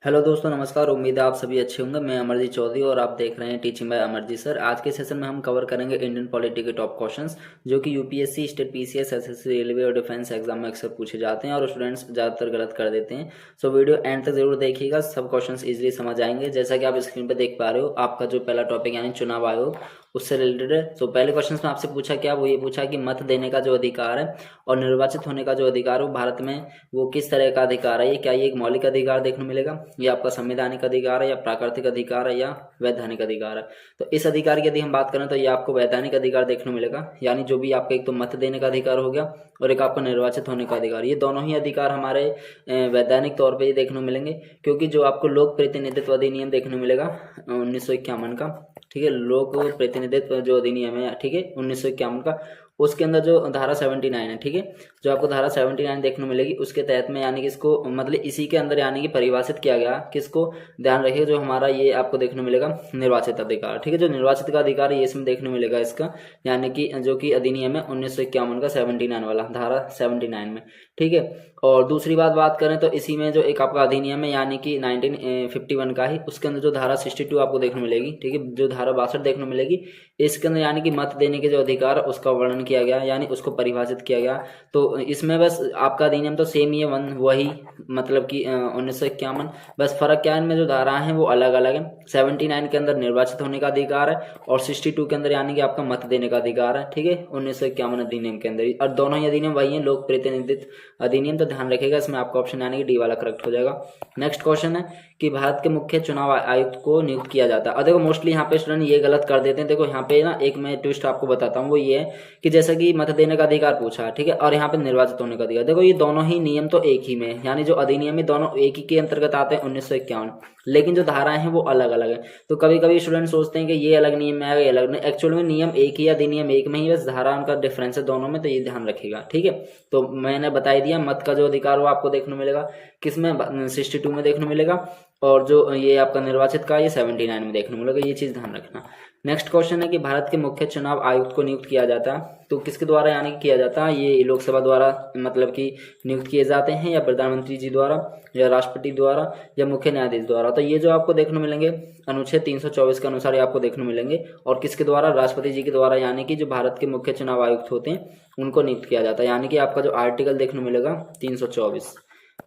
Hello दोस्तों, नमस्कार। उम्मीद है आप सभी अच्छे होंगे। मैं अमरजीत चौधरी और आप देख रहे हैं टीचिंग बाय अमरजीत सर। आज के सेशन में हम कवर करेंगे इंडियन पॉलिटी के टॉप क्वेश्चंस जो कि UPSC, state PCS, SSC, railway और डिफेंस एग्जाम में अक्सर पूछे जाते हैं और स्टूडेंट्स ज़्यादातर गलत कर देते हैं। सो वीडियो एंड तक जरूर देखिएगा, सब क्वेश्चंस इजीली समझ आएंगे। जैसा कि आप स्क्रीन पर देख पा रहे हो, आपका जो पहला टॉपिक यानी चुनाव आयोग उससे रिलेटेड है। सो पहले क्वेश्चन में आपसे पूछा क्या, वो ये पूछा कि मत देने का जो अधिकार है और निर्वाचित होने का जो अधिकार है वो भारत में वो किस तरह का अधिकार है। ये क्या ये एक मौलिक अधिकार देखने मिलेगा, ये आपका संवैधानिक अधिकार है, या प्राकृतिक अधिकार है, या वैधानिक अधिकार है। तो इस अधिकार की यदि हम बात करें तो ये आपको वैधानिक अधिकार देखने मिलेगा, यानी जो भी आपका एक तो मत देने का अधिकार हो गया और एक आपका निर्वाचित होने का अधिकार, ये दोनों ही अधिकार हमारे वैधानिक तौर पर ही देखने मिलेंगे। क्योंकि जो आपको लोक प्रतिनिधित्व अधिनियम देखने मिलेगा 1951 का, ठीक है, लोक प्रतिनिधित्व जो अधिनियम है, ठीक है, 1951 का, उसके अंदर जो धारा 79 है, ठीक है, जो आपको धारा 79 देखने मिलेगी उसके तहत में, यानी कि इसको मतलब इसी के अंदर यानी कि परिभाषित किया गया, किसको ध्यान रखिए, जो हमारा ये आपको देखने मिलेगा निर्वाचित अधिकार, ठीक है, जो निर्वाचित का अधिकार है ये इसमें देखने मिलेगा इसका, यानी कि जो कि अधिनियम है 1951 का 79 वाला, धारा 79 में, ठीक है। और दूसरी बात करें तो इसी में जो एक आपका अधिनियम है यानी कि 1951 का ही, उसके अंदर जो धारा 62 आपको देखने मिलेगी, ठीक है, जो धारा 62 देखने मिलेगी, इसके अंदर यानी कि मत देने के जो अधिकार उसका वर्णन किया गया, यानी उसको परिभाषित किया गया। तो इसमें बस आपका अधिनियम तो सेम ही है, वही मतलब कि 1951, बस फर्क क्या है, इनमें जो धाराएं हैं वो अलग अलग है। 79 के अंदर निर्वाचित होने का अधिकार है और 62 के अंदर यानी कि आपका मत देने का अधिकार है, ठीक है, 1951 अधिनियम के अंदर। और दोनों ही अधिनियम वही है, लोक प्रतिनिधित्व अधिनियम, तो ध्यान रखिएगा इसमें आपका ऑप्शन यानी कि डी वाला करेक्ट हो जाएगा। नेक्स्ट क्वेश्चन है कि भारत के मुख्य चुनाव आयुक्त को नियुक्त किया जाता है। और देखो मोस्टली यहाँ पे स्टूडेंट ये गलत कर देते हैं। देखो यहाँ पे ना एक मैं ट्विस्ट आपको बताता हूँ, वो ये है कि जैसा कि मत देने का अधिकार पूछा, ठीक है, और यहाँ पे निर्वाचित होने का अधिकार, देखो ये दोनों ही नियम तो एक ही में है, यानी जो अधिनियम है दोनों एक ही के अंतर्गत आते हैं 1951, लेकिन जो धाराएं हैं वो अलग अलग है। तो कभी कभी स्टूडेंट सोचते हैं कि ये अलग नियम में आएगा, ये अलग नहीं, एक्चुअल में नियम एक ही, अधिनियम एक में ही, बस धारा उनका डिफरेंस है दोनों में, तो ये ध्यान रखिएगा, ठीक है। तो मैंने बता दिया, मत का जो अधिकार वो आपको देखने मिलेगा किसमें, 62 में देखने मिलेगा, और जो ये आपका निर्वाचित का ये 79 में देखने मिलेगा, ये चीज ध्यान रखना। नेक्स्ट क्वेश्चन है कि भारत के मुख्य चुनाव आयुक्त को नियुक्त किया जाता है, तो किसके द्वारा यानी कि किया जाता है, ये लोकसभा द्वारा मतलब कि नियुक्त किए जाते हैं, या प्रधानमंत्री जी द्वारा, या राष्ट्रपति द्वारा, या मुख्य न्यायाधीश द्वारा। तो ये जो आपको देखने मिलेंगे अनुच्छेद 324 के अनुसार ये आपको देखने मिलेंगे, और किसके द्वारा, राष्ट्रपति जी के द्वारा, यानी कि जो भारत के मुख्य चुनाव आयुक्त होते हैं उनको नियुक्त किया जाता है। यानी कि आपका जो आर्टिकल देखने मिलेगा 324,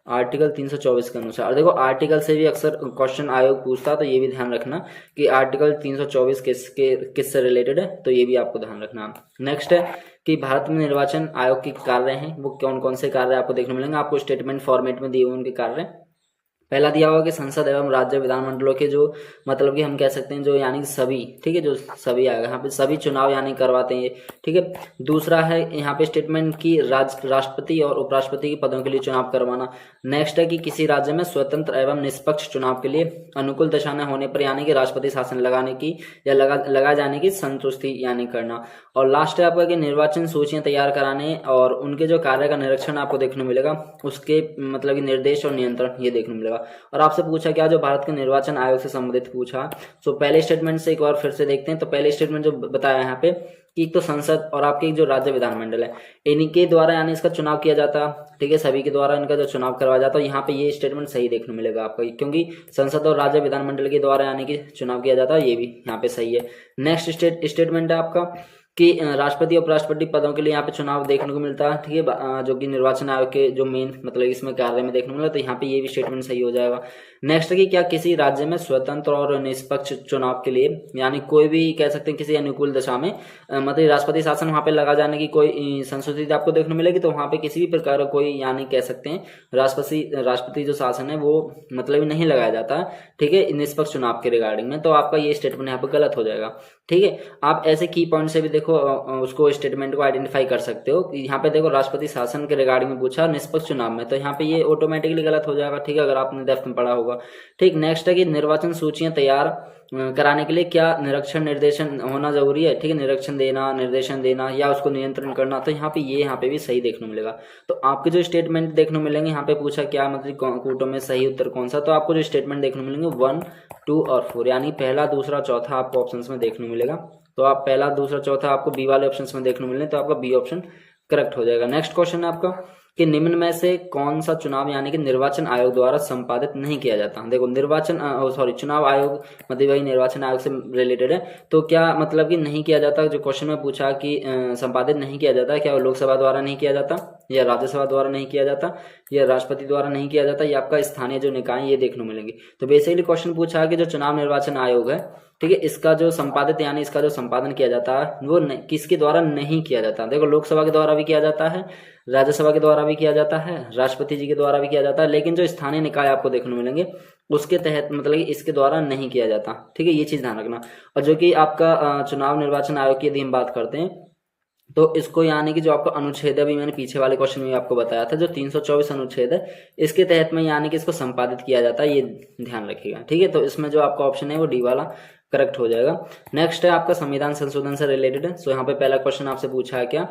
आर्टिकल 324 के अनुसार। देखो आर्टिकल से भी अक्सर क्वेश्चन आयोग पूछता है, तो ये भी ध्यान रखना कि आर्टिकल 324 किससे रिलेटेड है, तो ये भी आपको ध्यान रखना। नेक्स्ट है कि भारत में निर्वाचन आयोग के कार्य हैं, वो कौन कौन से कार्य आपको देखने मिलेंगे, आपको स्टेटमेंट फॉर्मेट में दिए हुए उनके कार्य। पहला दिया हुआ कि संसद एवं राज्य विधानमंडलों के जो मतलब कि हम कह सकते हैं जो यानी कि सभी, ठीक है, जो सभी आएगा यहाँ पे, सभी चुनाव यानी करवाते हैं ये, ठीक है। दूसरा है यहाँ पे स्टेटमेंट की राष्ट्रपति और उपराष्ट्रपति के पदों के लिए चुनाव करवाना। नेक्स्ट है कि किसी राज्य में स्वतंत्र एवं निष्पक्ष चुनाव के लिए अनुकूल दशा न होने पर यानी कि राष्ट्रपति शासन लगाने की या लगा जाने की संतुष्टि यानी करना। और लास्ट है आपका कि निर्वाचन सूचियां तैयार कराने और उनके जो कार्य का निरीक्षण आपको देखने मिलेगा, उसके मतलब कि निर्देश और नियंत्रण ये देखने मिलेगा। और आपसे पूछा क्या, जो भारत के निर्वाचन आयोग से संबंधित पूछा। सो पहले स्टेटमेंट से एक बार फिर से देखते हैं। तो पहले स्टेटमेंट जो बताया यहाँ पे कि एक तो संसद और आपके जो राज्य विधानमंडल है इनके द्वारा यानी इसका चुनाव किया जाता, ठीक है, सभी के द्वारा इनका जो चुनाव करवाया जाता है। यहाँ पे ये स्टेटमेंट सही देखने मिलेगा आपको, क्योंकि संसद और राज्य विधानमंडल के द्वारा यानी कि चुनाव किया जाता है, ये भी यहाँ पे सही है। नेक्स्ट स्टेटमेंट है आपका कि राष्ट्रपति और उपराष्ट्रपति पदों के लिए यहाँ पे चुनाव देखने को मिलता है, ठीक है, जो कि निर्वाचन आयोग के जो मेन मतलब इसमें कार्य में देखने को मिला, तो यहाँ पे ये भी स्टेटमेंट सही हो जाएगा। नेक्स्ट है कि क्या किसी राज्य में स्वतंत्र और निष्पक्ष चुनाव के लिए यानी कोई भी कह सकते हैं किसी अनुकूल दशा में मतलब राष्ट्रपति शासन वहां पे लगा जाने की कोई संस्कृति आपको देखने मिलेगी, तो वहां पे किसी भी प्रकार का कोई यानी कह सकते हैं राष्ट्रपति जो शासन है वो मतलब नहीं लगाया जाता, ठीक है, निष्पक्ष चुनाव के रिगार्डिंग में। तो आपका ये स्टेटमेंट यहाँ पे गलत हो जाएगा, ठीक है। आप ऐसे की पॉइंट से भी देखो उसको स्टेटमेंट को आइडेंटिफाई कर सकते हो। यहाँ पे देखो राष्ट्रपति शासन के रिगार्डिंग में पूछा निष्पक्ष चुनाव में, तो यहाँ पे ये ऑटोमेटिकली गलत हो जाएगा, ठीक है, अगर आपने डेप्थ में पढ़ा होगा, ठीक। नेक्स्ट है कि निर्वाचन सूचियां तैयार कराने के लिए क्या निरीक्षण निर्देशन होना जरूरी है, ठीक है, निरीक्षण देना, निर्देशन देना या उसको नियंत्रण करना, तो यहाँ पे भी सही देखने मिलेगा। तो आपके जो स्टेटमेंट देखने मिलेंगे, यहाँ पे पूछा क्या मतलब कोटों में सही उत्तर कौन सा, तो आपको जो स्टेटमेंट देखने मिलेंगे 1, 2 और 4 यानी पहला, दूसरा, चौथा आपको ऑप्शन में देखने मिलेगा। तो आप पहला, दूसरा, चौथा आपको बी वाले ऑप्शन में देखने मिलेंगे, तो आपका बी ऑप्शन करेक्ट हो जाएगा। नेक्स्ट क्वेश्चन है आपका कि निम्न में से कौन सा चुनाव यानी कि निर्वाचन आयोग द्वारा संपादित नहीं किया जाता। देखो चुनाव आयोग मतलब वही निर्वाचन आयोग से रिलेटेड है, तो क्या मतलब कि नहीं किया जाता, जो क्वेश्चन में पूछा कि संपादित नहीं किया जाता, क्या वो लोकसभा द्वारा नहीं किया जाता, या राज्यसभा द्वारा नहीं किया जाता, या राष्ट्रपति द्वारा नहीं किया जाता, या आपका स्थानीय जो निकाय ये देखने को मिलेंगे। तो बेसिकली क्वेश्चन पूछा कि जो चुनाव निर्वाचन आयोग है, ठीक है, इसका जो संपादित यानी इसका जो संपादन किया जाता है वो किसके द्वारा नहीं किया जाता। देखो लोकसभा के द्वारा भी किया जाता है, राज्यसभा के द्वारा भी किया जाता है, राष्ट्रपति जी के द्वारा भी किया जाता है, लेकिन जो स्थानीय निकाय आपको देखने को मिलेंगे उसके तहत मतलब कि इसके द्वारा नहीं किया जाता। ठीक है, ये चीज ध्यान रखना। और जो कि आपका चुनाव निर्वाचन आयोग की यदि हम बात करते हैं तो इसको यानी कि जो आपका अनुच्छेद है, अभी मैंने पीछे वाले क्वेश्चन में आपको बताया था, जो 324 अनुच्छेद है इसके तहत में यानी कि इसको संपादित किया जाता है, ये ध्यान रखिएगा। ठीक है, तो इसमें जो आपका ऑप्शन है वो डी वाला करेक्ट हो जाएगा। नेक्स्ट है आपका संविधान संशोधन से रिलेटेड है। सो यहाँ पे पहला क्वेश्चन आपसे पूछा है क्या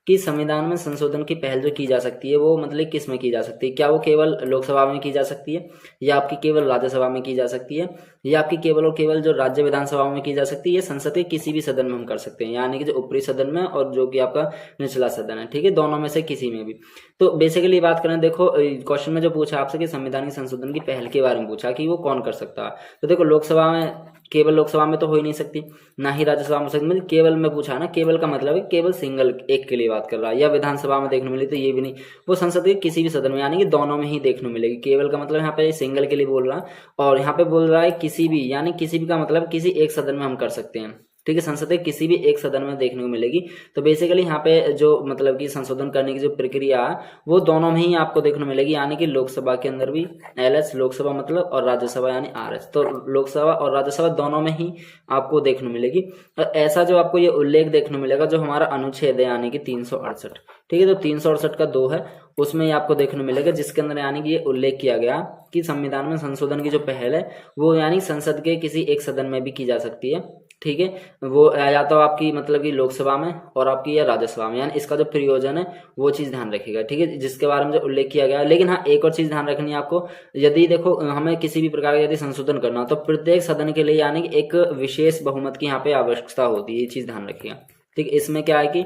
कि संविधान में संशोधन की पहल जो की जा सकती है वो मतलब किस में की जा सकती है। क्या वो केवल लोकसभा में की जा सकती है, या आपकी केवल राज्यसभा में की जा सकती है, या आपकी केवल और केवल जो राज्य विधानसभाओं में की जा सकती है, या संसद के किसी भी सदन में हम कर सकते हैं, यानी कि जो ऊपरी सदन में और जो कि आपका निचला सदन है। ठीक है, दोनों में से किसी में भी। तो बेसिकली बात करें, देखो क्वेश्चन में जो पूछा आपसे कि संविधान के संशोधन की पहल के बारे में पूछा कि वो कौन कर सकता है, तो देखो लोकसभा में, केवल लोकसभा में तो हो ही नहीं सकती, ना ही राज्यसभा में सकती, मतलब केवल में पूछा है ना, केवल का मतलब है केवल सिंगल एक के लिए बात कर रहा है, या विधानसभा में देखने मिली तो ये भी नहीं, वो संसद के किसी भी सदन में यानी कि दोनों में ही देखने मिलेगी। केवल का मतलब यहाँ पे सिंगल के लिए बोल रहा है, और यहाँ पे बोल रहा है किसी भी, यानी किसी भी का मतलब किसी एक सदन में हम कर सकते हैं। ठीक है, संसद के किसी भी एक सदन में देखने को मिलेगी। तो बेसिकली यहाँ पे जो मतलब कि संशोधन करने की जो प्रक्रिया है वो दोनों में ही आपको देखने को मिलेगी, यानी कि लोकसभा के अंदर भी LS लोकसभा मतलब, और राज्यसभा यानी RS, तो लोकसभा और राज्यसभा दोनों में ही आपको देखने को मिलेगी। और ऐसा जो आपको ये उल्लेख देखने को मिलेगा जो हमारा अनुच्छेद है यानी कि 368। ठीक है, तो 368 का 2 है, उसमें ही आपको देखने को मिलेगा, जिसके अंदर यानी कि ये उल्लेख किया गया कि संविधान में संशोधन की जो पहल है वो यानी संसद के किसी एक सदन में भी की जा सकती है। ठीक है, वो या तो आपकी मतलब कि लोकसभा में और आपकी या राज्यसभा में, यानी इसका जो प्रयोजन है वो चीज ध्यान रखिएगा। ठीक है, जिसके बारे में जो उल्लेख किया गया है। लेकिन हाँ, एक और चीज ध्यान रखनी है आपको, यदि देखो हमें किसी भी प्रकार का यदि संशोधन करना हो तो प्रत्येक सदन के लिए यानी कि एक विशेष बहुमत की यहाँ पे आवश्यकता होती है, ये चीज ध्यान रखिएगा। ठीक, इसमें क्या है कि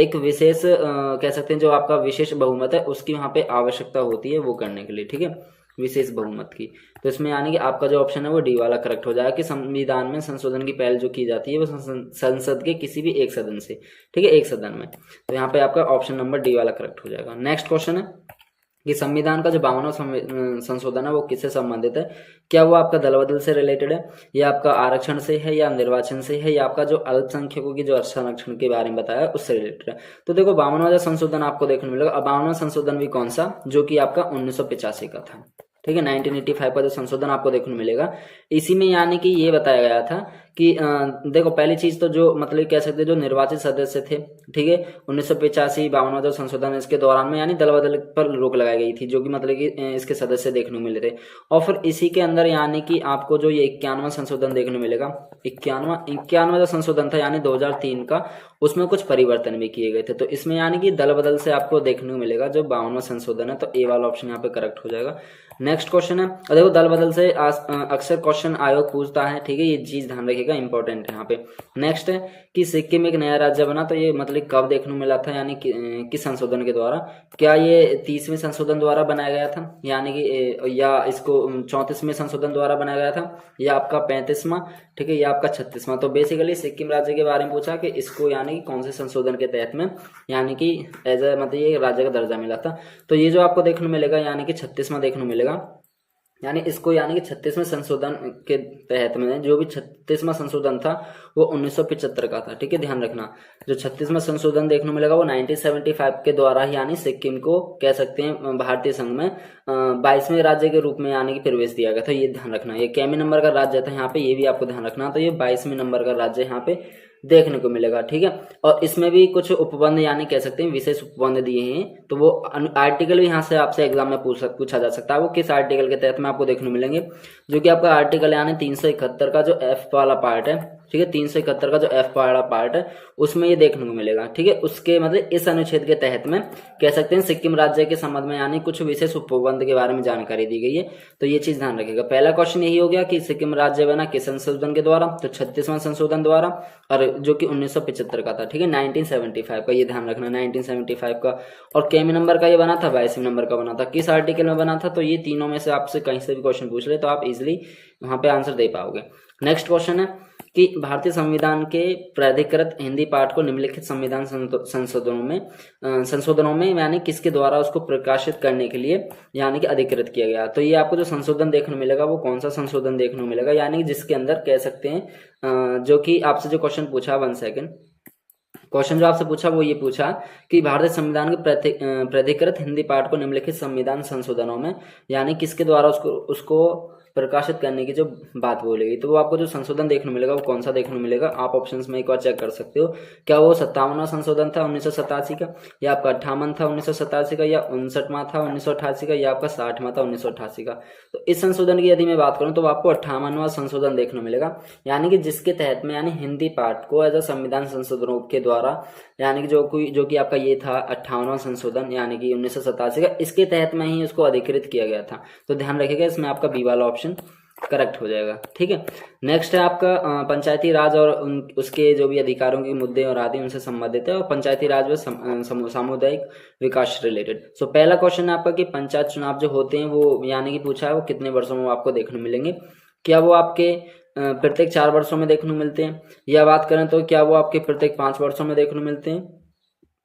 एक विशेष कह सकते हैं जो आपका विशेष बहुमत है उसकी वहां पे आवश्यकता होती है वो करने के लिए। ठीक है, विशेष बहुमत की। तो इसमें यानी कि आपका जो ऑप्शन है वो डी वाला करेक्ट हो जाएगा कि संविधान में संशोधन की पहल जो की जाती है वो संसद के किसी भी एक सदन से। ठीक है, एक सदन में। तो यहाँ पे आपका ऑप्शन नंबर डी वाला करेक्ट हो जाएगा। नेक्स्ट क्वेश्चन है कि संविधान का जो 52वां संशोधन है वो किससे संबंधित है। क्या वो आपका दल बदल से रिलेटेड है, या आपका आरक्षण से है, या निर्वाचन से है, या आपका जो अल्पसंख्यकों की जो संरक्षण के बारे में बताया उससे रिलेटेड है। तो देखो 52वां संशोधन आपको देखने मिलेगा। 52वां संशोधन भी कौन सा, जो कि आपका 1985 का था। ठीक है, 1985 का जो संशोधन आपको देखने मिलेगा, इसी में यानी कि ये बताया गया था कि देखो पहली चीज तो जो मतलब कह सकते हैं जो निर्वाचित सदस्य थे, ठीक है, 1985 52वां जो संशोधन इसके दौरान में यानी दल बदल पर रोक लगाई गई थी, जो कि मतलब कि इसके सदस्य देखने को मिले थे। और फिर इसी के अंदर यानी कि आपको जो ये 51वां संशोधन देखने मिलेगा, 51वां जो संशोधन था यानी 2003 का, उसमें कुछ परिवर्तन भी किए गए थे। तो इसमें यानी कि दल बदल से आपको देखने को मिलेगा जो 52वां संशोधन है। तो ए वाला ऑप्शन यहाँ पे करेक्ट हो जाएगा। नेक्स्ट क्वेश्चन है, और देखो दल बदल से अक्सर क्वेश्चन आयोग पूछता है। ठीक है, ये चीज ध्यान रखिएगा, इंपॉर्टेंट है यहाँ पे। नेक्स्ट है कि सिक्किम एक नया राज्य बना, तो ये मतलब कब देखने को मिला था, यानी किस संशोधन के द्वारा। क्या ये 30वें संशोधन द्वारा बनाया गया था, यानी कि या इसको 34वें संशोधन द्वारा बनाया गया था, या आपका 35वां, ठीक है, या आपका 36वां। तो बेसिकली सिक्किम राज्य के बारे में पूछा कि इसको यानी कि कौन से संशोधन के तहत में यानी कि एज ए मतलब ये राज्य का दर्जा मिला था। तो ये जो आपको देखने को मिलेगा यानी कि 36वां देखने को मिलेगा, यानी इसको यानी कि 36वें संशोधन के तहत में जो भी 36वां संशोधन था वो 1975 का था। ठीक है, ध्यान रखना, जो 36वां संशोधन देखने मिलेगा वो 1975 के द्वारा ही यानी सिक्किम को कह सकते हैं भारतीय संघ में 22वें राज्य के रूप में यानी कि प्रवेश दिया गया था। ये ध्यान रखना, ये कैमी नंबर का राज्य था यहाँ पे, ये भी आपको ध्यान रखना। तो ये 22वें नंबर का राज्य यहाँ पे देखने को मिलेगा। ठीक है, और इसमें भी कुछ उपबंध यानी कह सकते हैं विशेष उपबंध दिए हैं। तो वो आर्टिकल भी यहाँ से आपसे एग्जाम में पूछा जा सकता है, वो किस आर्टिकल के तहत में आपको देखने को मिलेंगे, जो कि आपका आर्टिकल यानी 371 का जो F वाला पार्ट है, ठीक है, 371 का जो F वाला पार्ट है उसमें ये देखने को मिलेगा। ठीक है, उसके मतलब इस अनुच्छेद के तहत में कह सकते हैं सिक्किम राज्य के संबंध में यानी कुछ विशेष उपबंध के बारे में जानकारी दी गई है। तो ये चीज ध्यान रखिएगा। पहला क्वेश्चन यही हो गया कि सिक्किम राज्य बना किस संशोधन के द्वारा, तो 36वां संशोधन द्वारा, और जो कि 1975 का था। ठीक है, 1975 का, ये ध्यान रखना 1975 का। और केमी नंबर का ये बना था, 22 नंबर का बना था। किस आर्टिकल में बना था, तो ये तीनों में से आपसे कहीं से भी क्वेश्चन पूछ ले तो आप इजिली वहां पे आंसर दे पाओगे। नेक्स्ट क्वेश्चन है कि भारतीय संविधान के प्राधिकृत हिंदी पाठ को निम्नलिखित संविधान संशोधनों में यानी किसके द्वारा उसको प्रकाशित करने के लिए यानी कि अधिकृत किया गया। तो ये आपको जो संशोधन देखने मिलेगा वो कौन सा संशोधन देखने को मिलेगा, यानी जिसके अंदर कह सकते हैं जो कि आपसे जो क्वेश्चन पूछा, 1 सेकेंड, क्वेश्चन जो आपसे पूछा वो ये पूछा कि भारतीय संविधान के प्राधिकृत हिंदी पाठ को निम्नलिखित संविधान संशोधनों में यानी किसके द्वारा उसको प्रकाशित करने की जो बात बोलेगी, तो वो आपको जो संशोधन देखने मिलेगा वो कौन सा देखने मिलेगा। आप ऑप्शंस में एक बार चेक कर सकते हो, क्या वो 57वां संशोधन था 1987 का, या आपका 58 था 1987 का, या 59वां था 1988 का, या आपका 60वां था 1988 का। तो इस संशोधन की यदि मैं बात करूं तो आपको 58वां संशोधन देखने मिलेगा, यानी कि जिसके तहत में यानी हिंदी पाठ को एज अ संविधान संशोधनों के द्वारा यानी कि जो कि आपका ये था 58वां संशोधन यानी कि 1987 का, इसके तहत में ही उसको अधिकृत किया गया था। तो ध्यान रखिएगा, इसमें आपका बी वाला ऑप्शन करेक्ट हो जाएगा। ठीक है, नेक्स्ट है आपका पंचायती राज और उसके जो भी अधिकारों के मुद्दे और आदि उनसे संबंधित है, और पंचायती राज व सामुदायिक विकास से रिलेटेड। सो पहला क्वेश्चन है आपका कि पंचायत चुनाव जो होते हैं वो यानी कि पूछा है वो कितने वर्षों में आपको देखने मिलेंगे, क्या वो आपके प्रत्येक 4 वर्षों में देखने मिलते हैं, या बात करें तो क्या वो आपके प्रत्येक 5 वर्षों में देखने मिलते हैं,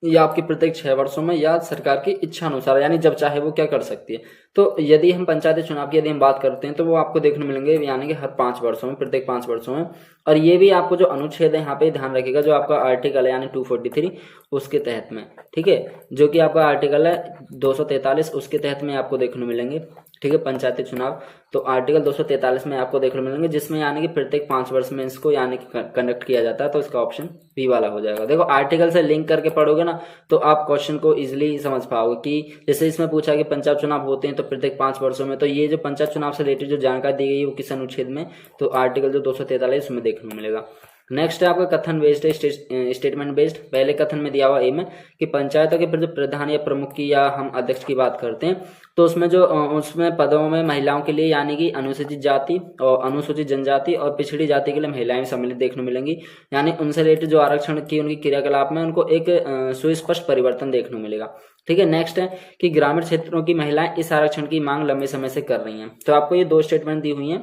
या आपके प्रत्येक 6 वर्षों में, या सरकार की इच्छा अनुसार यानी जब चाहे वो क्या कर सकती है। तो यदि हम पंचायती चुनाव की यदि हम बात करते हैं तो वो आपको देखने मिलेंगे यानी कि हर 5 वर्षों में, प्रत्येक 5 वर्षों में। और ये भी आपको जो अनुच्छेद है यहाँ पे ध्यान रखिएगा, जो आपका आर्टिकल है यानी 243 उसके तहत में, ठीक है, जो कि आपका आर्टिकल है 243 उसके तहत में आपको देखने मिलेंगे। ठीक है, पंचायती चुनाव तो आर्टिकल 243 में आपको देखने मिलेंगे, जिसमें यानी कि प्रत्येक 5 वर्ष में इसको यानी कि कंडक्ट किया जाता है। तो इसका ऑप्शन बी वाला हो जाएगा। देखो आर्टिकल से लिंक करके पढ़ोगे ना तो आप क्वेश्चन को इजिली समझ पाओगे कि जैसे इसमें पूछा कि पंचायत चुनाव होते हैं तो प्रत्येक 5 वर्षों में, तो ये जो पंचायत चुनाव से रिलेटेड जो जानकारी दी गई है वो किस अनुच्छेद में, तो आर्टिकल जो 243 में देखने को मिलेगा। नेक्स्ट है आपका कथन बेस्ड स्टेटमेंट बेस्ड। पहले कथन में दिया हुआ ए में कि पंचायतों के जो प्रधान या प्रमुख की या हम अध्यक्ष की बात करते हैं तो उसमें पदों में महिलाओं के लिए यानी कि अनुसूचित जाति और अनुसूचित जनजाति और पिछड़ी जाति के लिए महिलाएं सम्मिलित देखने मिलेंगी, यानी उनसे रिलेटेड जो आरक्षण की उनकी क्रियाकलाप में उनको एक सुस्पष्ट परिवर्तन देखने मिलेगा। ठीक है, नेक्स्ट है कि ग्रामीण क्षेत्रों की महिलाएं इस आरक्षण की मांग लंबे समय से कर रही हैं। तो आपको ये 2 स्टेटमेंट दी हुई हैं।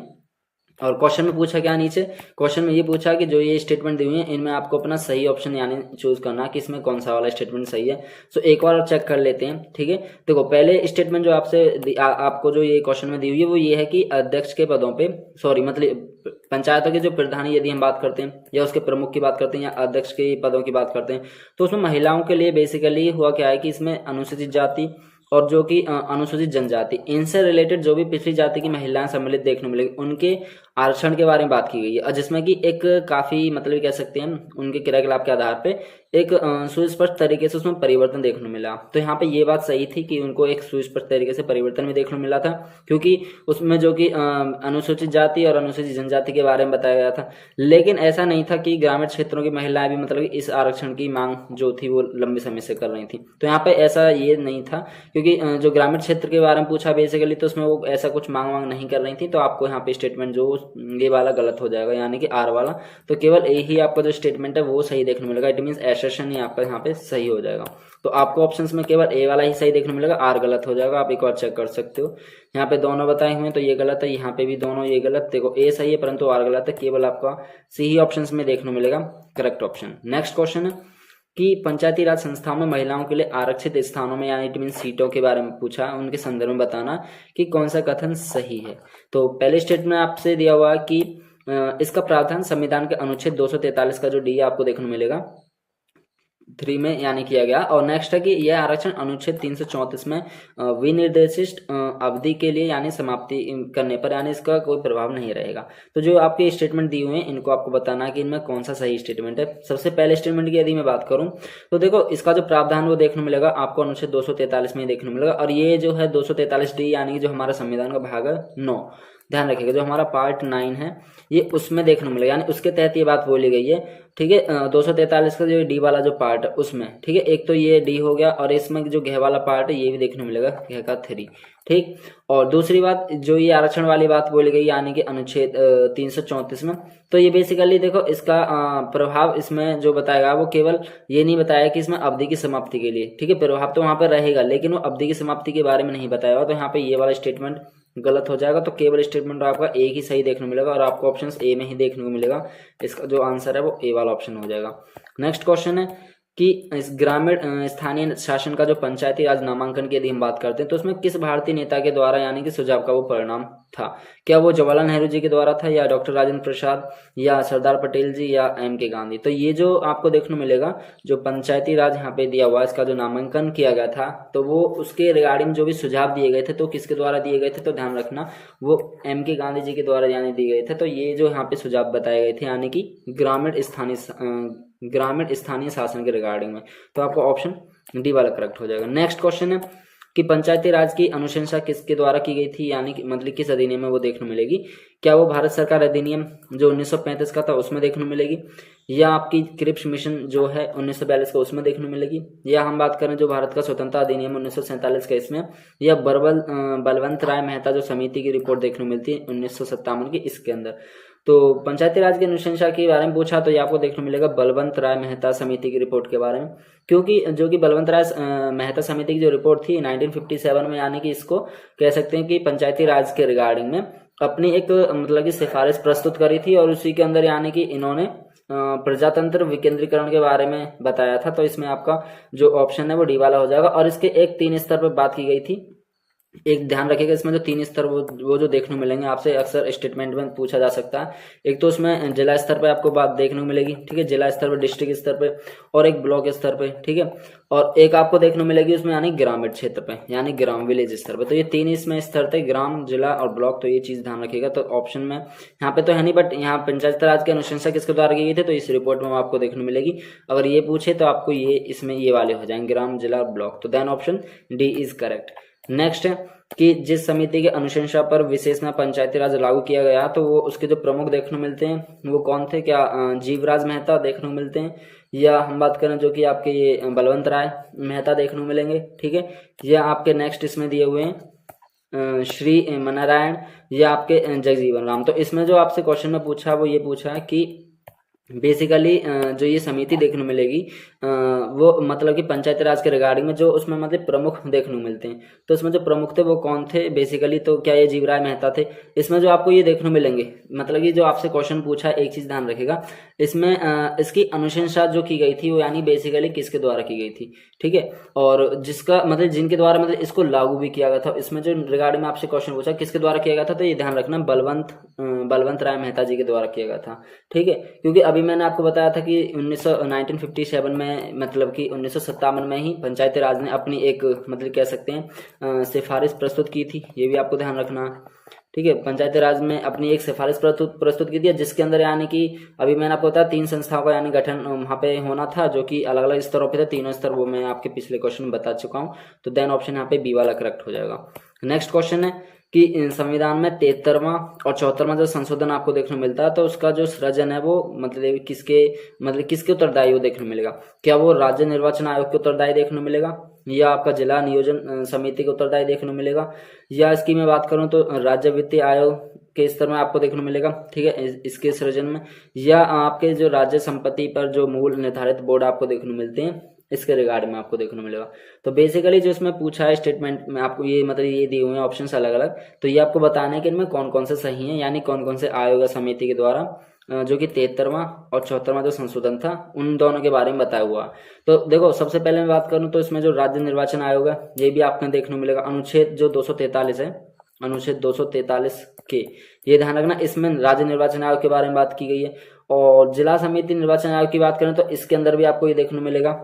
और क्वेश्चन में पूछा क्या, नीचे क्वेश्चन में ये पूछा कि जो ये स्टेटमेंट दी हुई है इनमें आपको अपना सही ऑप्शन यानी चूज करना कि इसमें कौन सा वाला स्टेटमेंट सही है। सो एक बार चेक कर लेते हैं। ठीक है, देखो पहले स्टेटमेंट जो आपको जो ये क्वेश्चन में दी हुई है वो ये है कि अध्यक्ष के पदों पे मतलब पंचायतों के जो प्रधान यदि हम बात करते हैं या उसके प्रमुख की बात करते हैं या अध्यक्ष के पदों की बात करते हैं तो उसमें महिलाओं के लिए बेसिकली हुआ क्या है कि इसमें अनुसूचित जाति और जो कि अनुसूचित जनजाति इनसे रिलेटेड जो भी पिछड़ी जाति की महिलाएं सम्मिलित देखने मिलेगी उनके आरक्षण के बारे में बात की गई है, और जिसमें कि एक काफी मतलब कह सकते हैं उनके क्रियाकलाप के आधार पे एक सुस्पष्ट तरीके से उसमें परिवर्तन देखने मिला। तो यहाँ पे ये बात सही थी कि उनको एक सुस्पष्ट तरीके से परिवर्तन भी देखने मिला था, क्योंकि उसमें जो कि अनुसूचित जाति और अनुसूचित जनजाति के बारे में बताया गया था। लेकिन ऐसा नहीं था कि ग्रामीण क्षेत्रों की महिलाएं भी मतलब इस आरक्षण की मांग जो थी वो लंबे समय से कर रही थी। तो यहाँ पे ऐसा ये नहीं था, क्योंकि जो ग्रामीण क्षेत्र के बारे में पूछा बेसिकली तो उसमें वो ऐसा कुछ मांग नहीं कर रही थी। तो आपको यहाँ पे स्टेटमेंट जो ये वाला गलत हो जाएगा यानी कि आर वाला। तो केवल यही आपका जो स्टेटमेंट है वो सही देखने मिलेगा। इट मींस एसर्शन ही आपका यहाँ पे सही हो जाएगा। तो आपको ऑप्शंस में केवल ए वाला ही सही देखने मिलेगा, आर गलत हो जाएगा। आप एक और चेक कर सकते हो, यहाँ पे दोनों बताए हुए हैं तो ये गलत है, यहाँ पे भी दोनों ये गलत। देखो ए सही है परंतु आर गलत है। केवल आपका सी ही ऑप्शंस में देखने मिलेगा करेक्ट ऑप्शन। नेक्स्ट क्वेश्चन है कि पंचायती राज संस्थाओं में महिलाओं के लिए आरक्षित स्थानों में यानी इट मीन सीटों के बारे में पूछा, उनके संदर्भ में बताना कि कौन सा कथन सही है। तो पहले स्टेटमेंट आपसे दिया हुआ कि इसका प्रावधान संविधान के अनुच्छेद 243 का जो डी आपको देखने मिलेगा 3 में यानी किया गया। और नेक्स्ट है कि यह आरक्षण अनुच्छेद 334 में विनिर्देशित अवधि के लिए यानी समाप्ति करने पर यानी इसका कोई प्रभाव नहीं रहेगा। तो जो आपके स्टेटमेंट दिए हुए हैं इनको आपको बताना है कि इनमें कौन सा सही स्टेटमेंट है। सबसे पहले स्टेटमेंट की यदि मैं बात करूं तो देखो इसका जो प्रावधान वो देखने मिलेगा आपको अनुच्छेद 243 में देखने मिलेगा। और ये जो है 243 डी यानी कि जो हमारा संविधान का भाग है 9 ध्यान रखिएगा। जो हमारा पार्ट 9 है ये उसमें देखने को मिलेगा, यानी उसके तहत ये बात बोली गई है, ठीक है। 243 का जो डी वाला जो पार्ट है उसमें, ठीक है। एक तो ये डी हो गया, और इसमें जो घ वाला पार्ट है ये भी देखने को मिलेगा, घ का 3, ठीक। और दूसरी बात, जो ये आरक्षण वाली बात बोली गई यानी कि अनुच्छेद 334 में, तो ये बेसिकली देखो इसका प्रभाव इसमें जो बताएगा वो केवल ये नहीं बताया कि इसमें अवधि की समाप्ति के लिए, ठीक है। प्रभाव तो वहां पर रहेगा, लेकिन वो अवधि की समाप्ति के बारे में नहीं बताया, तो यहाँ पे ये वाला स्टेटमेंट गलत हो जाएगा। तो केवल स्टेटमेंट आपका एक ही सही देखने को मिलेगा, और आपको ऑप्शन ए में ही देखने को मिलेगा। इसका जो आंसर है वो ए वाला ऑप्शन हो जाएगा। नेक्स्ट क्वेश्चन है कि इस ग्रामीण स्थानीय शासन का जो पंचायती राज नामांकन की यदि हम बात करते हैं, तो उसमें किस भारतीय नेता के द्वारा यानी कि सुझाव का वो परिणाम था? क्या वो जवाहरलाल नेहरू जी के द्वारा था, या डॉक्टर राजेंद्र प्रसाद, या सरदार पटेल जी, या M.K. गांधी? तो ये जो आपको देखने मिलेगा, जो पंचायती राज यहाँ पे दिया हुआ, इसका जो नामांकन किया गया था, तो वो उसके रिगार्डिंग जो भी सुझाव दिए गए थे, तो किसके द्वारा दिए गए थे? तो ध्यान रखना वो M.K. गांधी जी के द्वारा यानी दिए गए थे। तो ये जो यहाँ पे सुझाव बताए गए थे यानी कि ग्रामीण स्थानीय शासन के रिगार्डिंग में, तो आपको ऑप्शन डी वाला करेक्ट हो जाएगा। नेक्स्ट क्वेश्चन है कि पंचायती राज की अनुशंसा किसके द्वारा की गई थी, यानी कि मतलब किस अधिनियम में वो देखने मिलेगी? क्या वो भारत सरकार अधिनियम जो 1935 का था उसमें देखने मिलेगी, या आपकी क्रिप्स मिशन जो है 1942 का उसमें देखने मिलेगी, या हम बात करें जो भारत का स्वतंत्रता अधिनियम 1947 का इसमें, या बलवंत राय मेहता जो समिति की रिपोर्ट देखने मिलती है 1957 की, इसके अंदर। तो पंचायती राज की अनुशंसा के बारे में पूछा तो ये आपको देखने मिलेगा बलवंत राय मेहता समिति की रिपोर्ट के बारे में, क्योंकि जो कि बलवंत राय मेहता समिति की जो रिपोर्ट थी 1957 में, यानी कि इसको कह सकते हैं कि पंचायती राज के रिगार्डिंग में अपनी एक मतलब की सिफारिश प्रस्तुत करी थी, और उसी के अंदर यानी कि इन्होंने प्रजातंत्र विकेंद्रीकरण के बारे में बताया था। तो इसमें आपका जो ऑप्शन है वो डी वाला हो जाएगा। और इसके एक 3 स्तर पर बात की गई थी। एक ध्यान रखिएगा, इसमें जो 3 स्तर वो जो देखने को मिलेंगे आपसे अक्सर स्टेटमेंट में पूछा जा सकता है। एक तो उसमें जिला स्तर पे आपको बात देखने को मिलेगी, ठीक है, जिला स्तर पे, डिस्ट्रिक्ट स्तर पे, और एक ब्लॉक स्तर पे, ठीक है, और एक आपको देखने को मिलेगी उसमें यानी ग्रामीण क्षेत्र पे, यानी ग्राम विलेज स्तर पे। तो ये 3 इसमें स्तर थे, ग्राम, जिला और ब्लॉक। तो ये चीज ध्यान रखिएगा। तो ऑप्शन में यहाँ पे तो है नहीं, बट यहाँ पंचायत राज की अनुशंसा किसके द्वारा की गई थी, तो इस रिपोर्ट में आपको देखने मिलेगी। अगर ये पूछे तो आपको ये इसमें ये वाले हो जाएंगे, ग्राम, जिला, ब्लॉक। तो then option D is correct. Next है कि जिस समिति के अनुशंसा पर विशेष में पंचायती राज लागू किया गया, तो वो उसके जो प्रमुख देखने को मिलते हैं वो कौन थे? क्या जीवराज मेहता देखने को मिलते हैं, या हम बात करें जो कि आपके ये बलवंत राय मेहता देखने को मिलेंगे, ठीक है, या आपके नेक्स्ट इसमें दिए हुए हैं श्री नारायण, या आपके जगजीवन राम। तो इसमें जो आपसे क्वेश्चन में पूछा वो ये पूछा है कि बेसिकली जो ये समिति देखने मिलेगी वो मतलब कि पंचायती राज के रिगार्डिंग में जो उसमें मतलब प्रमुख देखने को मिलते हैं, तो इसमें जो प्रमुख थे वो कौन थे बेसिकली? तो क्या ये जीवराय मेहता थे? इसमें जो आपको ये देखने मिलेंगे, मतलब कि जो आपसे क्वेश्चन पूछा है, एक चीज ध्यान रखिएगा, इसमें इसकी अनुशंसा जो की गई थी वो यानी बेसिकली किसके द्वारा की गई थी, ठीक है, और जिसका मतलब जिनके द्वारा मतलब इसको लागू भी किया गया था। इसमें जो रिगार्डिंग में आपसे क्वेश्चन पूछा किसके द्वारा किया गया था, तो ये ध्यान रखना बलवंत राय मेहता जी के द्वारा किया गया था, ठीक है। क्योंकि अभी मैंने आपको बताया था कि 1957 में मतलब कि 1957 में ही पंचायती राज ने अपनी एक मतलब कह सकते हैं सिफारिश प्रस्तुत की थी। ये भी आपको ध्यान रखना, ठीक है। पंचायती राज में अपनी एक सिफारिश प्रस्तुत की थी, जिसके अंदर यानी कि अभी मैंने आपको बताया 3 संस्थाओं का यानी गठन वहां पे होना था, जो कि अलग अलग स्तरों पे थे। 3 स्तर वो मैं आपके पिछले क्वेश्चन में बता चुका हूँ। तो देन ऑप्शन यहाँ पे बी वाला करेक्ट हो जाएगा। नेक्स्ट क्वेश्चन है कि संविधान में 73वां और 74वां जो संशोधन आपको देखने को मिलता है, तो उसका जो सृजन है वो मतलब किसके उत्तरदायी वो देखने मिलेगा? क्या वो राज्य निर्वाचन आयोग के उत्तरदायी देखने मिलेगा, या आपका जिला नियोजन समिति के उत्तरदायी देखने मिलेगा, या इसकी मैं बात करूं तो राज्य वित्तीय आयोग के स्तर में आपको देखने मिलेगा, ठीक है, इसके सृजन में, या आपके जो राज्य संपत्ति पर जो मूल निर्धारित बोर्ड आपको देखने मिलते हैं इसके रिगार्ड में आपको देखने मिलेगा। तो बेसिकली जो इसमें पूछा है स्टेटमेंट में आपको ये मतलब ये दिए हुए हैं ऑप्शंस अलग अलग, तो ये आपको बताना है कि इनमें कौन कौन से सही हैं, यानी कौन कौन से आयोग समिति के द्वारा जो कि 73वां और 74वां जो संशोधन था उन दोनों के बारे में बताया हुआ। तो देखो सबसे पहले मैं बात करूं तो इसमें जो राज्य निर्वाचन आयोग है ये भी आपको देखने को मिलेगा। अनुच्छेद जो 243 है, अनुच्छेद 243 के, ये ध्यान रखना, इसमें राज्य निर्वाचन आयोग के बारे में बात की गई है। और जिला समिति निर्वाचन आयोग की बात करें तो इसके अंदर भी आपको ये देखने को मिलेगा,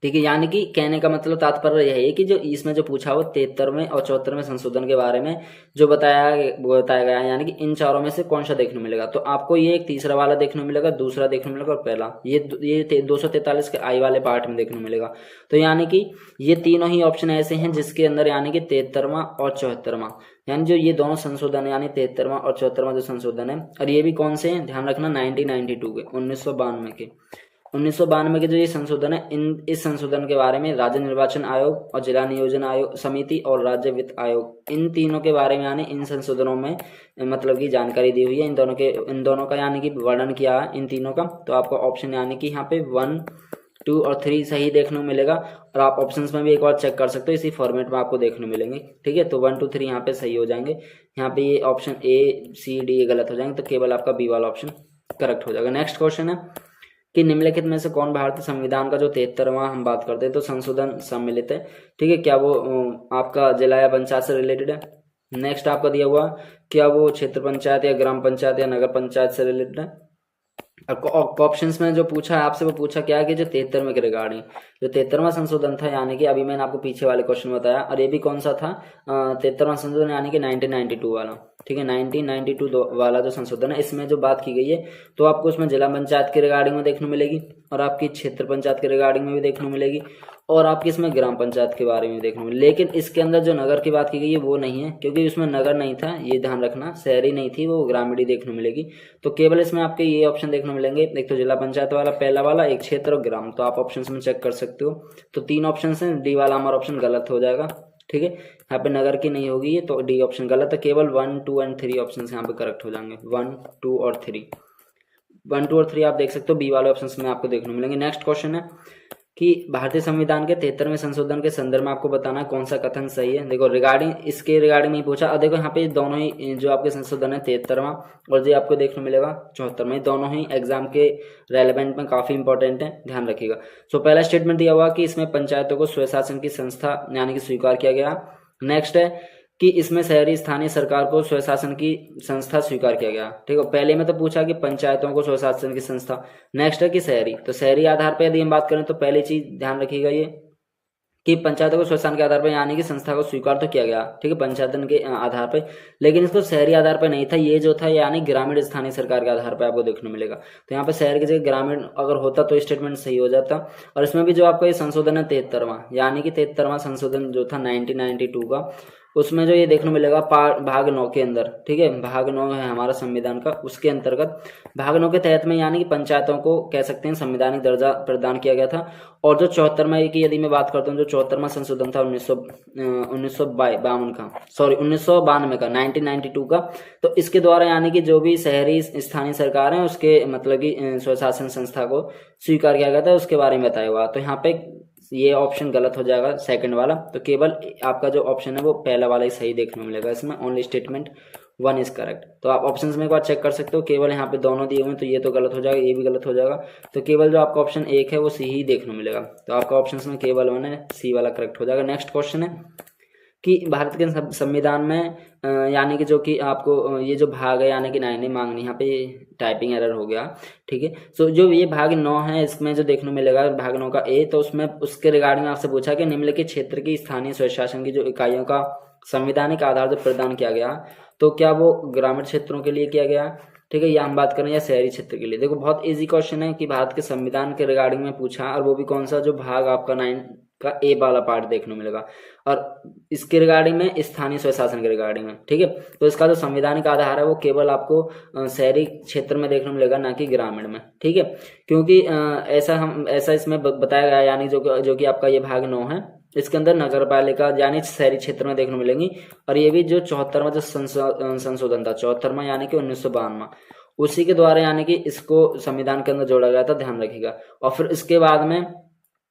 ठीक है। यानी कि कहने का मतलब तात्पर्य यह है कि जो इसमें जो पूछा हो 73वें और 74वें संशोधन के बारे में जो बताया गया है, यानी कि इन चारों में से कौन सा देखने मिलेगा। तो आपको ये एक तीसरा वाला देखने मिलेगा, दूसरा देखने मिलेगा और पहला ये 243 के आई वाले पार्ट में देखने मिलेगा। तो यानी कि ये तीनों ही ऑप्शन ऐसे हैं जिसके अंदर यानी कि 73वां और 74वां यानी जो ये दोनों संशोधन है यानी 73वां और 74वां जो संशोधन है, और ये भी कौन से हैं, ध्यान रखना 1992 के, 1992 के 1992 के जो ये संशोधन है, इस संशोधन के बारे में राज्य निर्वाचन आयोग और जिला नियोजन आयोग समिति और राज्य वित्त आयोग, इन तीनों के बारे में यानी इन संशोधनों में मतलब की जानकारी दी हुई है। इन दोनों का यानी कि वर्णन किया है इन तीनों का। तो आपको ऑप्शन यानी कि यहाँ पे 1, 2 और 3 सही देखने को मिलेगा, और आप ऑप्शंस में भी एक बार चेक कर सकते हो, इसी फॉर्मेट में आपको देखने मिलेंगे। ठीक है, तो 1, 2, 3 यहाँ पे सही हो जाएंगे। यहाँ पे ये ऑप्शन ए, सी, डी ये गलत हो जाएंगे, तो केवल आपका बी वाला ऑप्शन करेक्ट हो जाएगा। नेक्स्ट क्वेश्चन है कि निम्नलिखित में से कौन भारतीय संविधान का जो 73वां हम बात करते हैं तो संशोधन सम्मिलित है। ठीक है, क्या वो आपका जिला या पंचायत से रिलेटेड है। नेक्स्ट आपका दिया हुआ क्या वो क्षेत्र पंचायत या ग्राम पंचायत या नगर पंचायत से रिलेटेड है। ऑप्शंस में जो पूछा है आपसे वो पूछा क्या है कि जो 73वें के रिगार्डिंग, जो 73वां संशोधन था यानी कि अभी मैंने आपको पीछे वाले क्वेश्चन में बताया, और ये भी कौन सा था 73वां संशोधन यानी कि 1992 वाला। ठीक है, 1992 वाला जो संशोधन है इसमें जो बात की गई है तो आपको उसमें जिला पंचायत के रिगार्डिंग में देखने मिलेगी, और आपकी क्षेत्र पंचायत के रिगार्डिंग में भी देखने मिलेगी, और आपकी इसमें ग्राम पंचायत के बारे में देखने मिलेगी। लेकिन इसके अंदर जो नगर की बात की गई है वो नहीं है, क्योंकि उसमें नगर नहीं था, ये ध्यान रखना, शहरी नहीं थी, वो ग्रामीण ही देखने मिलेगी। तो केवल इसमें आपके ये ऑप्शन देखने मिलेंगे, एक तो जिला पंचायत वाला पहला वाला, एक क्षेत्र और ग्राम। तो आप ऑप्शन में चेक कर सकते हो। तो 3 ऑप्शन है, डी वाला हमारा ऑप्शन गलत हो जाएगा। ठीक है, यहाँ पे नगर की नहीं होगी तो डी ऑप्शन गलत है। केवल 1, 2 एंड 3 ऑप्शन यहाँ पे करेक्ट हो जाएंगे। 1, 2 और 3, 1, 2 और 3 आप देख सकते हो, बी वाले ऑप्शन में आपको देखने मिलेंगे। नेक्स्ट क्वेश्चन है कि भारतीय संविधान के 73वें संशोधन के संदर्भ में आपको बताना है कौन सा कथन सही है। देखो इसके रिगार्डिंग में पूछा, और देखो यहाँ पे दोनों ही जो आपके संशोधन है 73वां और जो आपको देखने मिलेगा 74वां, दोनों ही एग्जाम के रेलेवेंट में काफी इंपॉर्टेंट है, ध्यान रखिएगा। सो पहला स्टेटमेंट दिया हुआ कि इसमें पंचायतों को स्वशासन की संस्था यानी कि स्वीकार किया गया। नेक्स्ट है कि इसमें शहरी स्थानीय सरकार को स्वशासन की संस्था स्वीकार किया गया। ठीक है, पहले में तो पूछा कि पंचायतों को स्वशासन की संस्था, नेक्स्ट है कि शहरी, तो शहरी आधार पर यदि हम बात करें तो पहली चीज ध्यान रखिएगा ये कि पंचायतों को स्वशासन के आधार पर यानी कि संस्था को स्वीकार तो किया गया। ठीक है, पंचायतन के आधार पर, लेकिन इसको शहरी आधार पर नहीं था, ये जो था यानी ग्रामीण स्थानीय सरकार के आधार पर आपको देखने मिलेगा। तो यहाँ पे शहर की जगह ग्रामीण अगर होता तो स्टेटमेंट सही हो जाता। और इसमें भी जो आपका ये संशोधन है 73वां यानी कि 73वां संशोधन जो था 1992 का, उसमें जो ये देखने मिलेगा भाग 9 के अंदर। ठीक है, भाग 9 है हमारा संविधान का, उसके अंतर्गत भाग 9 के तहत में यानी कि पंचायतों को कह सकते हैं संवैधानिक दर्जा प्रदान किया गया था। और जो 74वां की यदि मैं बात करता हूँ, जो 74वां संशोधन था 1992 का, सॉरी 1992 का, 1992 का, तो इसके द्वारा यानी कि जो भी शहरी स्थानीय सरकार है उसके मतलब की स्वशासन संस्था को स्वीकार किया गया था, उसके बारे में बताया हुआ। तो यहाँ पे ये ऑप्शन गलत हो जाएगा सेकंड वाला, तो केवल आपका जो ऑप्शन है वो पहला वाला ही सही देखने को मिलेगा। इसमें ओनली स्टेटमेंट 1 इज करेक्ट। तो आप ऑप्शंस में एक बार चेक कर सकते हो, केवल यहाँ पे दोनों दिए हुए हैं तो ये तो गलत हो जाएगा, ये भी गलत हो जाएगा। तो केवल जो आपका ऑप्शन 1 है वो सी ही देखने को मिलेगा। तो आपका ऑप्शन में केवल 1 है, सी वाला करेक्ट हो जाएगा। नेक्स्ट क्वेश्चन है कि भारत के संविधान में यानी कि जो कि आपको ये जो भाग है यानी कि 9 मांगनी, यहाँ पे टाइपिंग एरर हो गया। ठीक है, सो जो ये भाग 9 है इसमें जो देखने मिलेगा भाग 9 का ए, तो उसमें उसके रिगार्डिंग आपसे पूछा कि निम्नलिखित क्षेत्र की स्थानीय स्वशासन की जो इकाइयों का संवैधानिक आधार जो प्रदान किया गया, तो क्या वो ग्रामीण क्षेत्रों के लिए किया गया। ठीक है, या हम बात करें या शहरी क्षेत्र के लिए। देखो बहुत इजी क्वेश्चन है कि भारत के संविधान के रिगार्डिंग में पूछा, और वो भी कौन सा, जो भाग आपका 9 का ए वाला पार्ट देखने मिलेगा, और इसके रिगार्डिंग में स्थानीय स्वशासन के रिगार्डिंग में। ठीक है, तो इसका जो संवैधानिक आधार है वो केवल आपको शहरी क्षेत्र में देखने मिलेगा, ना कि ग्रामीण में। ठीक है, क्योंकि ऐसा इसमें बताया गया, यानी जो कि आपका ये भाग 9 है, इसके अंदर नगर पालिका यानी शहरी क्षेत्र में देखने मिलेंगी। और ये भी जो 74वां जो संशोधन था, 74वां यानी कि 1992, उसी के द्वारा यानी कि इसको संविधान के अंदर जोड़ा गया था, ध्यान रखिएगा। और फिर इसके बाद में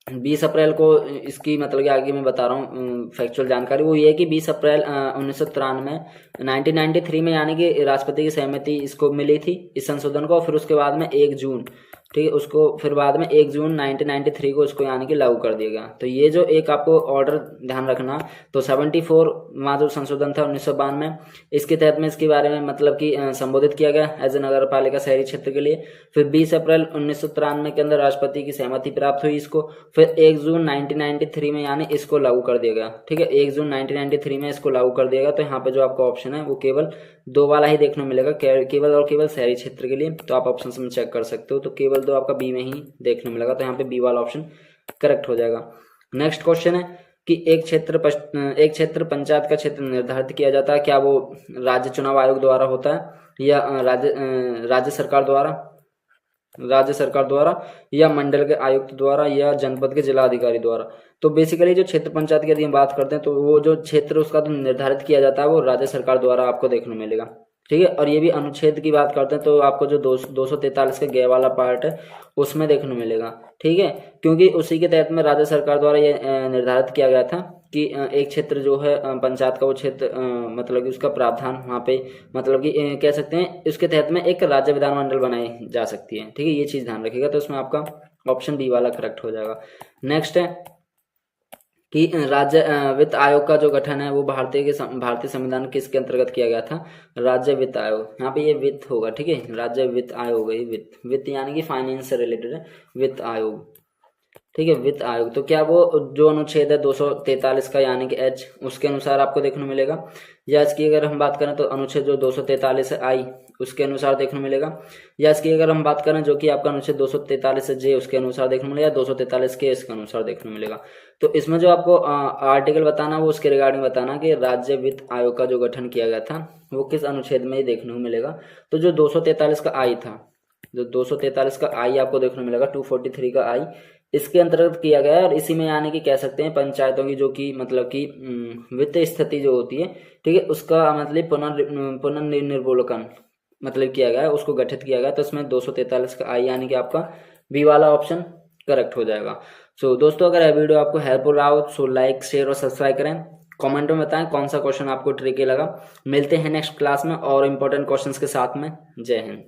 20 अप्रैल को इसकी मतलब कि आगे मैं बता रहा हूँ फैक्चुअल जानकारी, वो ये है कि 20 अप्रैल 1993 1993 में यानी कि राष्ट्रपति की सहमति इसको मिली थी इस संशोधन को। फिर उसके बाद में 1 जून, ठीक है, उसको फिर बाद में 1 जून 1993 को इसको यानी कि लागू कर दिया गया। तो ये जो एक आपको ऑर्डर ध्यान रखना, तो 74वां जो संशोधन था 1992 में, इसके तहत में इसके बारे में मतलब कि संबोधित किया गया एज ए नगर पालिका शहरी क्षेत्र के लिए। फिर 20 अप्रैल 1993 के अंदर राष्ट्रपति की सहमति प्राप्त हुई इसको। फिर 1 जून 1993 में यानी इसको लागू कर दिया गया। ठीक है, 1 जून 1993 में इसको लागू कर दिया गया। तो यहाँ पे जो आपका ऑप्शन है वो केवल 2 वाला ही देखने मिलेगा, केवल और केवल शहरी क्षेत्र के लिए। तो आप ऑप्शन में चेक कर सकते हो, तो केवल 2 आपका बी में ही देखने मिलेगा। तो यहाँ पे बी वाला ऑप्शन करेक्ट हो जाएगा। नेक्स्ट क्वेश्चन है कि एक क्षेत्र पंचायत का क्षेत्र निर्धारित किया जाता है, क्या वो राज्य चुनाव आयोग द्वारा होता है या राज्य सरकार द्वारा या मंडल के आयुक्त द्वारा या जनपद के जिला अधिकारी द्वारा। तो बेसिकली जो क्षेत्र पंचायत की यदि हम बात करते हैं तो वो जो क्षेत्र उसका तो निर्धारित किया जाता है वो राज्य सरकार द्वारा आपको देखने मिलेगा। ठीक है, और ये भी अनुच्छेद की बात करते हैं तो आपको जो 243 का गे वाला पार्ट है उसमें देखने मिलेगा। ठीक है, क्योंकि उसी के तहत में राज्य सरकार द्वारा ये निर्धारित किया गया था कि एक क्षेत्र जो है पंचायत का वो क्षेत्र मतलब कि उसका प्रावधान वहाँ पे मतलब कि कह सकते हैं इसके तहत में एक राज्य विधानमंडल बनाई जा सकती है। ठीक है, ये चीज़ ध्यान रखिएगा। तो उसमें आपका ऑप्शन बी वाला करेक्ट हो जाएगा। नेक्स्ट है कि राज्य वित्त आयोग का जो गठन है वो भारतीय संविधान किसके अंतर्गत किया गया था? राज्य वित्त आयोग। यहाँ पे ये वित्त होगा। ठीक है, राज्य वित्त आयोग है। वित्त यानी कि फाइनेंस से रिलेटेड है, वित्त आयोग। ठीक है, वित्त आयोग। तो क्या वो जो अनुच्छेद है 243 का यानी कि एच उसके अनुसार आपको देखने मिलेगा, या इसकी अगर हम बात करें तो अनुच्छेद जो 243 है आई उसके अनुसार देखने मिलेगा, या इसकी अगर हम बात करें जो कि आपका अनुच्छेद 243 है जे उसके अनुसार देखने मिलेगा, 243 के इसके अनुसार देखने मिलेगा। तो इसमें जो आपको आर्टिकल बताना वो उसके रिगार्डिंग बताना कि राज्य वित्त आयोग का जो गठन किया गया था वो किस अनुच्छेद में देखने को मिलेगा। तो जो 243 का आई था, जो 243 का आई आपको देखने मिलेगा, 243 का आई इसके अंतर्गत किया गया है। और इसी में यानी कि कह सकते हैं पंचायतों की जो कि मतलब कि वित्तीय स्थिति जो होती है, ठीक है, उसका मतलब पुनर्निर्मूलकन मतलब किया गया है, उसको गठित किया गया। तो इसमें 243 का आई यानी कि आपका बी वाला ऑप्शन करेक्ट हो जाएगा। सो दोस्तों, अगर यह वीडियो आपको हेल्पफुल रहा हो तो लाइक शेयर और सब्सक्राइब करें। कमेंट में बताएं कौन सा क्वेश्चन आपको ट्रिकी लगा। मिलते हैं नेक्स्ट क्लास में और इम्पोर्टेंट क्वेश्चंस के साथ में। जय हिंद।